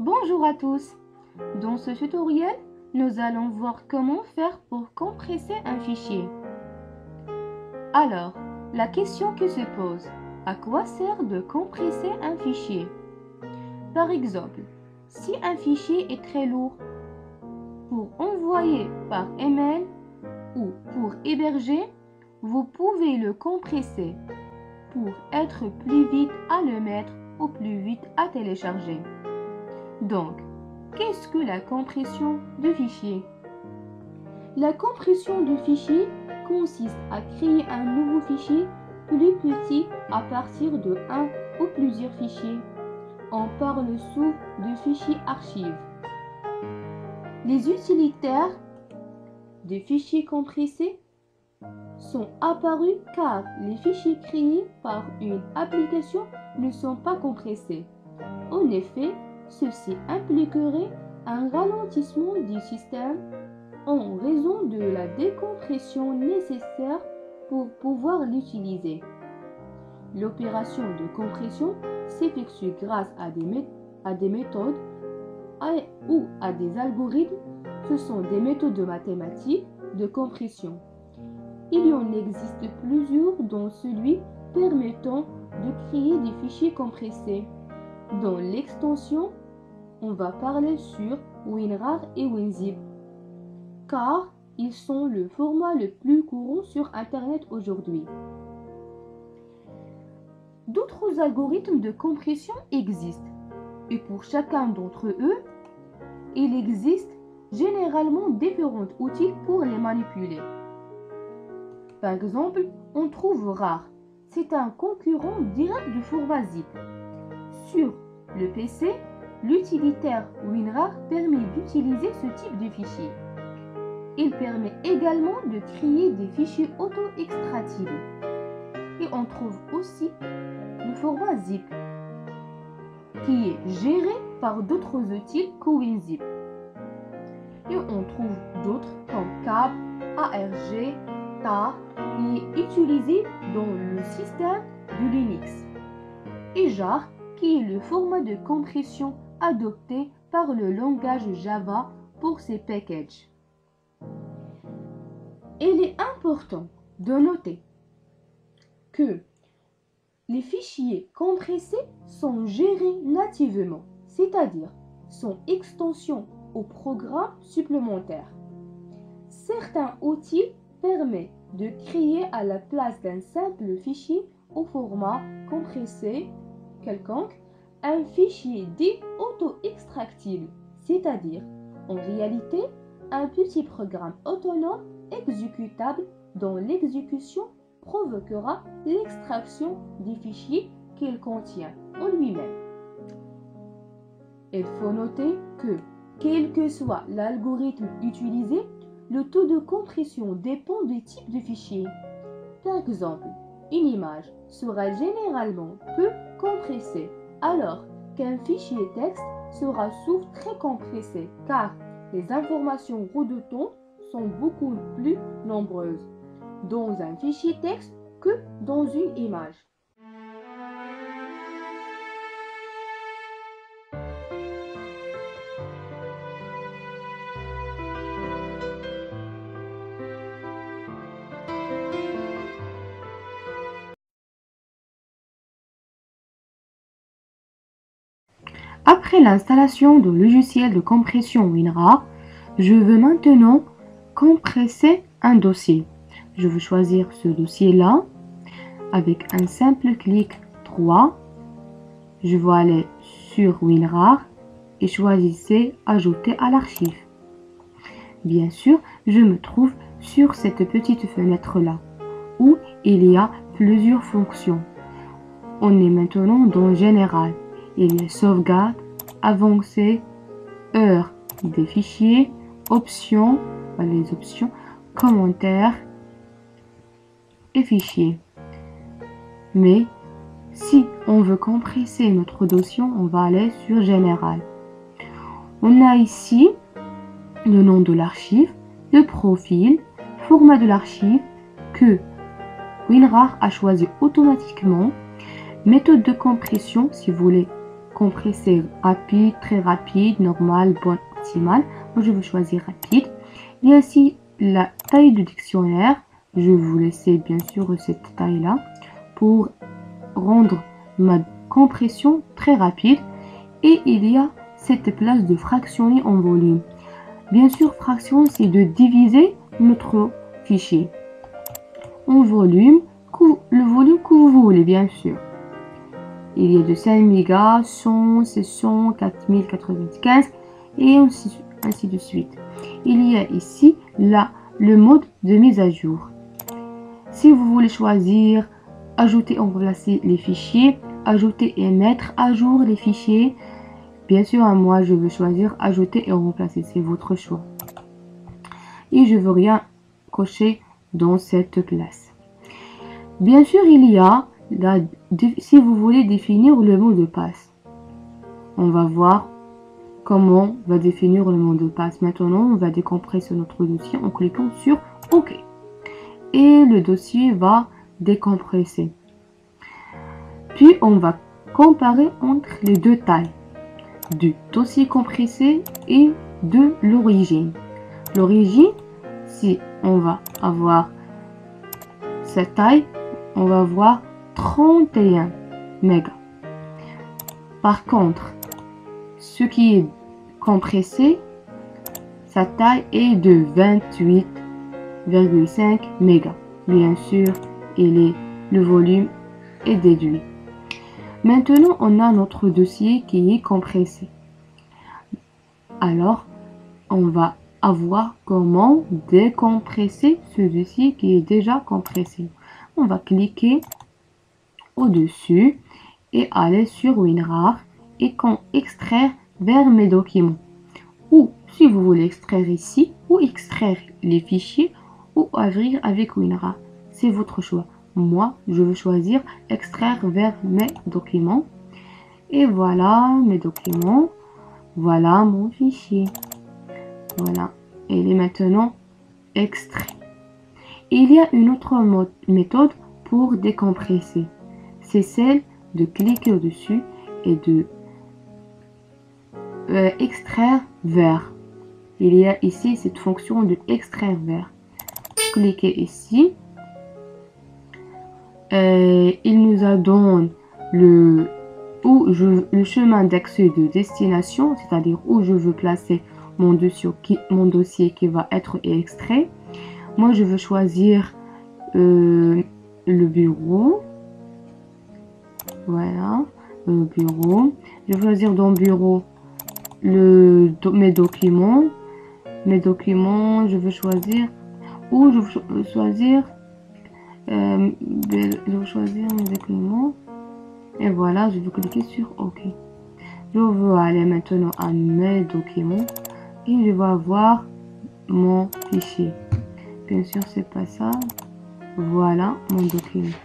Bonjour à tous. Dans ce tutoriel, nous allons voir comment faire pour compresser un fichier. Alors, la question qui se pose, à quoi sert de compresser un fichier? Par exemple, si un fichier est très lourd, pour envoyer par email ou pour héberger, vous pouvez le compresser pour être plus vite à le mettre ou plus vite à télécharger. Donc, qu'est-ce que la compression de fichier? La compression de fichier consiste à créer un nouveau fichier plus petit à partir de un ou plusieurs fichiers. On parle sous de fichiers archives. Les utilitaires de fichiers compressés sont apparus car les fichiers créés par une application ne sont pas compressés. En effet, ceci impliquerait un ralentissement du système en raison de la décompression nécessaire pour pouvoir l'utiliser. L'opération de compression s'effectue grâce à des méthodes ou à des algorithmes. Ce sont des méthodes mathématiques de compression. Il y en existe plusieurs, dont celui permettant de créer des fichiers compressés. Dans l'extension, on va parler sur WinRAR et WinZip, car ils sont le format le plus courant sur Internet aujourd'hui. D'autres algorithmes de compression existent, et pour chacun d'entre eux, il existe généralement différents outils pour les manipuler. Par exemple, on trouve RAR. C'est un concurrent direct du format zip. Sur le PC, l'utilitaire WinRAR permet d'utiliser ce type de fichier. Il permet également de créer des fichiers auto-extractibles. Et on trouve aussi le format zip, qui est géré par d'autres outils que WinZip. Et on trouve d'autres comme CAB, ARG, TAR, qui est utilisé dans le système de Linux. Et JAR, qui est le format de compression adopté par le langage Java pour ses packages. Il est important de noter que les fichiers compressés sont gérés nativement, c'est-à-dire sans extension au programme supplémentaire. Certains outils permettent de créer à la place d'un simple fichier au format compressé quelconque un fichier dit auto-extractible, c'est-à-dire en réalité un petit programme autonome exécutable dont l'exécution provoquera l'extraction des fichiers qu'il contient en lui-même. Il faut noter que, quel que soit l'algorithme utilisé, le taux de compression dépend du type de fichier. Par exemple, une image sera généralement peu compressée, alors qu'un fichier texte sera souvent très compressé, car les informations redondantes sont beaucoup plus nombreuses dans un fichier texte que dans une image. Après l'installation du logiciel de compression WinRAR, je veux maintenant compresser un dossier. Je vais choisir ce dossier-là avec un simple clic droit. Je vais aller sur WinRAR et choisissez Ajouter à l'archive. Bien sûr, je me trouve sur cette petite fenêtre-là où il y a plusieurs fonctions. On est maintenant dans Général. Il y a Sauvegarde, Avancée, Heure des fichiers, Options, les options, Commentaires et Fichiers. Mais si on veut compresser notre dossier, on va aller sur Général. On a ici le nom de l'archive, le profil, format de l'archive que WinRAR a choisi automatiquement, méthode de compression si vous voulez compresser rapide, très rapide, normal, bon, optimal. Moi, je veux choisir rapide. Il y a aussi la taille du dictionnaire. Je vais vous laisser bien sûr cette taille-là pour rendre ma compression très rapide. Et il y a cette place de fractionner en volume. Bien sûr, fraction, c'est de diviser notre fichier en volume, le volume que vous voulez, bien sûr. Il y a de 5 mégas, 100, 600, 4095 et ainsi de suite. Il y a ici le mode de mise à jour. Si vous voulez choisir ajouter et remplacer les fichiers, ajouter et mettre à jour les fichiers, bien sûr, moi je veux choisir ajouter et remplacer, c'est votre choix. Et je veux rien cocher dans cette classe. Bien sûr, il y a si vous voulez définir le mot de passe. On va voir comment on va définir le mot de passe. Maintenant, on va décompresser notre dossier en cliquant sur OK. Et le dossier va décompresser. Puis, on va comparer entre les deux tailles du dossier compressé et de l'origine. L'origine, si on va avoir cette taille, on va voir 31 mégas. Par contre, ce qui est compressé, sa taille est de 28,5 mégas. Bien sûr, le volume est déduit. Maintenant, on a notre dossier qui est compressé. Alors, on va voir comment décompresser ce dossier qui est déjà compressé. On va cliquer au-dessus et aller sur WinRAR et extraire vers mes documents. Ou si vous voulez extraire ici, ou extraire les fichiers, ou ouvrir avec WinRAR. C'est votre choix. Moi, je veux choisir extraire vers mes documents. Et voilà mes documents. Voilà mon fichier. Voilà. Il est maintenant extrait. Il y a une autre méthode pour décompresser. C'est celle de cliquer au-dessus et de extraire vers. Il y a ici cette fonction de extraire vers. Cliquez ici. Il nous a donné le chemin d'accès de destination, c'est-à-dire où je veux placer mon dossier qui va être extrait. Moi, je veux choisir le bureau. Voilà, le bureau. Je vais choisir dans bureau mes documents. Mes documents, je veux choisir ou je veux choisir mes documents. Et voilà, je vais cliquer sur OK. Je veux aller maintenant à mes documents et je vais avoir mon fichier. Bien sûr, c'est pas ça. Voilà mon document.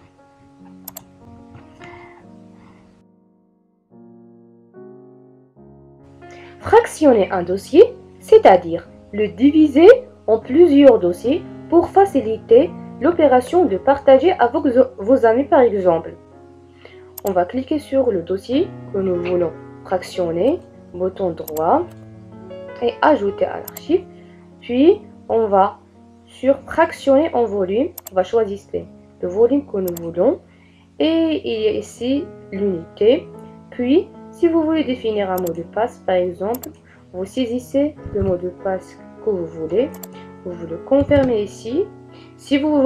Fractionner un dossier, c'est-à-dire le diviser en plusieurs dossiers pour faciliter l'opération de partager avec vos amis par exemple. On va cliquer sur le dossier que nous voulons fractionner, bouton droit et ajouter à l'archive. Puis on va sur fractionner en volume, on va choisir le volume que nous voulons et il y a ici l'unité. Puis si vous voulez définir un mot de passe, par exemple, vous saisissez le mot de passe que vous voulez le confirmez ici. Si vous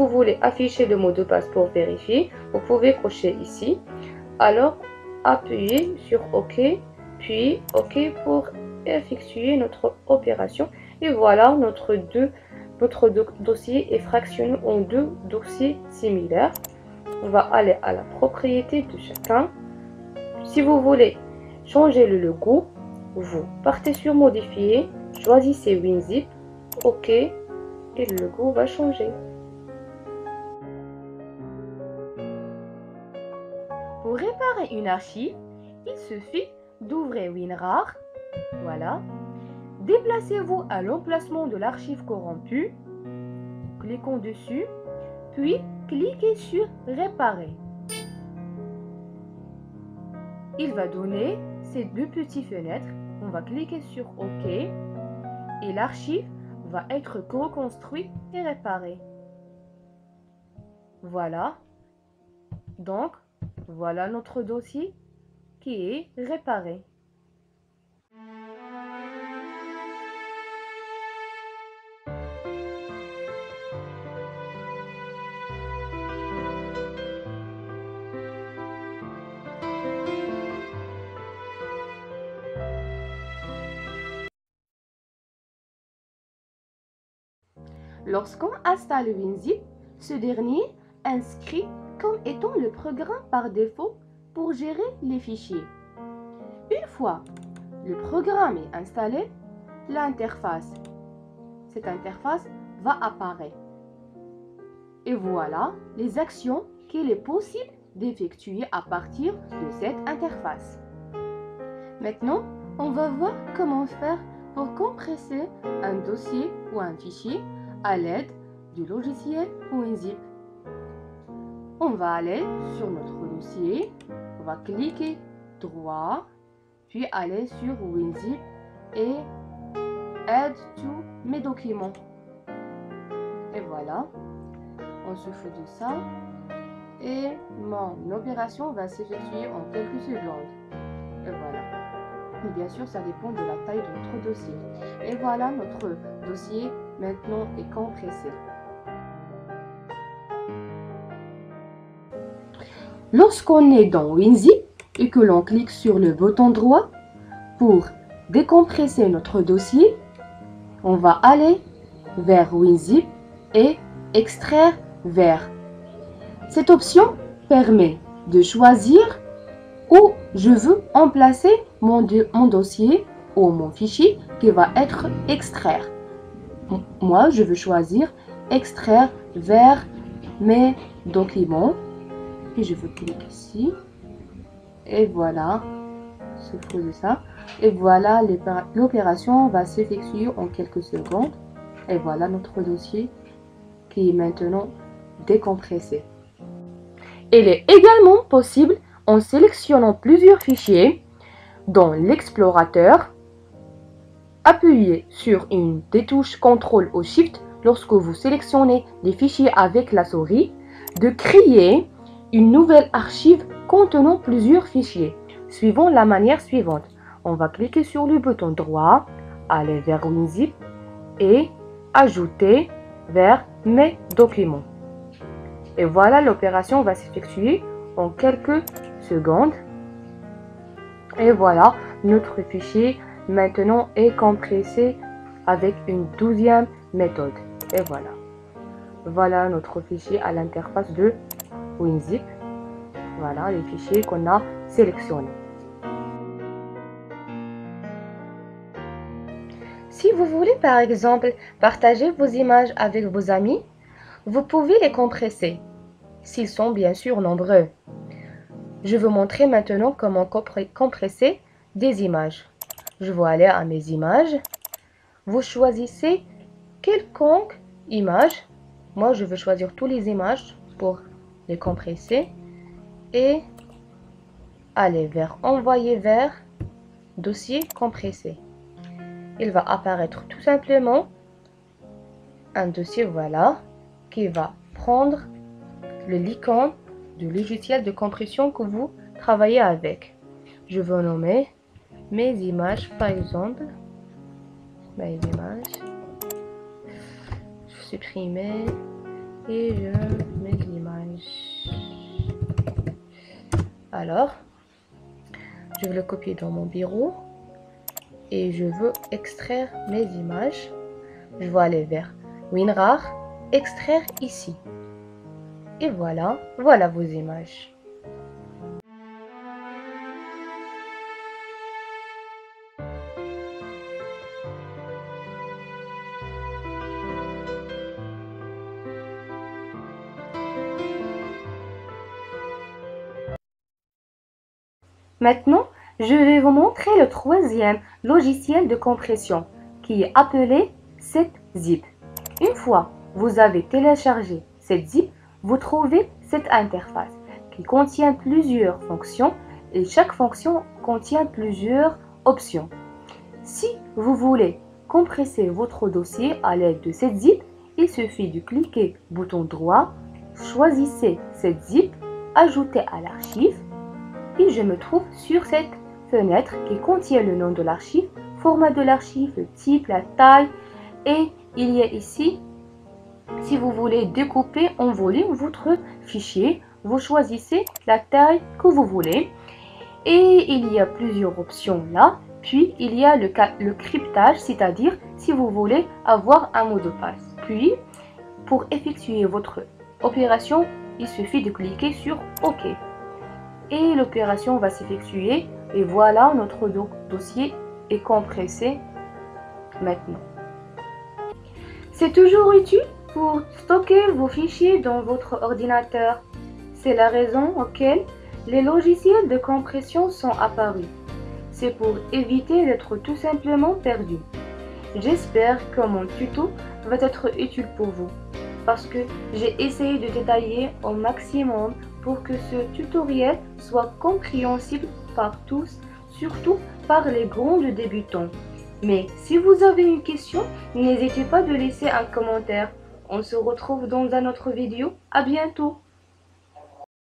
voulez afficher le mot de passe pour vérifier, vous pouvez cocher ici. Alors, appuyez sur OK, puis OK pour effectuer notre opération. Et voilà, notre dossier est fractionné en deux dossiers similaires. On va aller à la propriété de chacun. Si vous voulez changer le logo, vous partez sur Modifier, choisissez WinZip, OK, et le logo va changer. Pour réparer une archive, il suffit d'ouvrir WinRAR. Voilà. Déplacez-vous à l'emplacement de l'archive corrompue. Cliquons dessus, puis cliquez sur Réparer. il va donner ces deux petites fenêtres. On va cliquer sur OK et l'archive va être reconstruite et réparée. Voilà. Donc, voilà notre dossier qui est réparé. Lorsqu'on installe WinZip, ce dernier inscrit comme étant le programme par défaut pour gérer les fichiers. Une fois le programme est installé, cette interface va apparaître. Et voilà les actions qu'il est possible d'effectuer à partir de cette interface. Maintenant, on va voir comment faire pour compresser un dossier ou un fichier à l'aide du logiciel WinZip. On va aller sur notre dossier, on va cliquer droit, puis aller sur WinZip et Add to mes documents. Et voilà, on se fout de ça et mon opération va s'effectuer en quelques secondes. Et voilà. Et bien sûr, ça dépend de la taille de notre dossier. Et voilà, notre dossier maintenant est compressé. Lorsqu'on est dans WinZip et que l'on clique sur le bouton droit pour décompresser notre dossier, on va aller vers WinZip et extraire vers. Cette option permet de choisir où je veux emplacer mon dossier ou mon fichier qui va être extraire. Moi, je veux choisir extraire vers mes documents et je veux cliquer ici et voilà, se fout de ça et voilà, l'opération va s'effectuer en quelques secondes et voilà notre dossier qui est maintenant décompressé. Il est également possible en sélectionnant plusieurs fichiers dans l'explorateur. Appuyez sur une des touches CTRL ou SHIFT lorsque vous sélectionnez les fichiers avec la souris, de créer une nouvelle archive contenant plusieurs fichiers, suivant la manière suivante. On va cliquer sur le bouton droit, aller vers WinZip et ajouter vers mes documents. Et voilà, l'opération va s'effectuer en quelques secondes. Et voilà, notre fichier maintenant est compressé avec une 12e méthode. Et voilà. Voilà notre fichier à l'interface de WinZip. Voilà les fichiers qu'on a sélectionnés. Si vous voulez par exemple partager vos images avec vos amis, vous pouvez les compresser, s'ils sont bien sûr nombreux. Je vais vous montrer maintenant comment compresser des images. Je vais aller à mes images. Vous choisissez quelconque image. Moi, je vais choisir toutes les images pour les compresser. Et aller vers envoyer vers dossier compressé. Il va apparaître tout simplement un dossier, voilà, qui va prendre l'icône du logiciel de compression que vous travaillez avec. Je vais nommer mes images, par exemple. Mes images. Je supprime et je mets l'image. Alors, je vais le copier dans mon bureau et je veux extraire mes images. Je vais aller vers WinRAR, extraire ici. Et voilà, voilà vos images. Maintenant, je vais vous montrer le troisième logiciel de compression qui est appelé ZipZip. Une fois vous avez téléchargé ZipZip, vous trouvez cette interface qui contient plusieurs fonctions et chaque fonction contient plusieurs options. Si vous voulez compresser votre dossier à l'aide de cette zip, il suffit de cliquer bouton droit, choisissez cette zip, ajoutez à l'archive et je me trouve sur cette fenêtre qui contient le nom de l'archive, format de l'archive, le type, la taille et il y a ici, si vous voulez découper en volume votre fichier, vous choisissez la taille que vous voulez et il y a plusieurs options là. Puis il y a le cryptage, c'est-à-dire si vous voulez avoir un mot de passe. Puis pour effectuer votre opération, il suffit de cliquer sur OK. Et l'opération va s'effectuer et voilà, notre dossier est compressé maintenant. C'est toujours utile pour stocker vos fichiers dans votre ordinateur. C'est la raison auquel les logiciels de compression sont apparus. C'est pour éviter d'être tout simplement perdu. J'espère que mon tuto va être utile pour vous parce que j'ai essayé de détailler au maximum pour que ce tutoriel soit compréhensible par tous, surtout par les grands débutants. Mais si vous avez une question, n'hésitez pas de laisser un commentaire. On se retrouve dans une autre vidéo. À bientôt!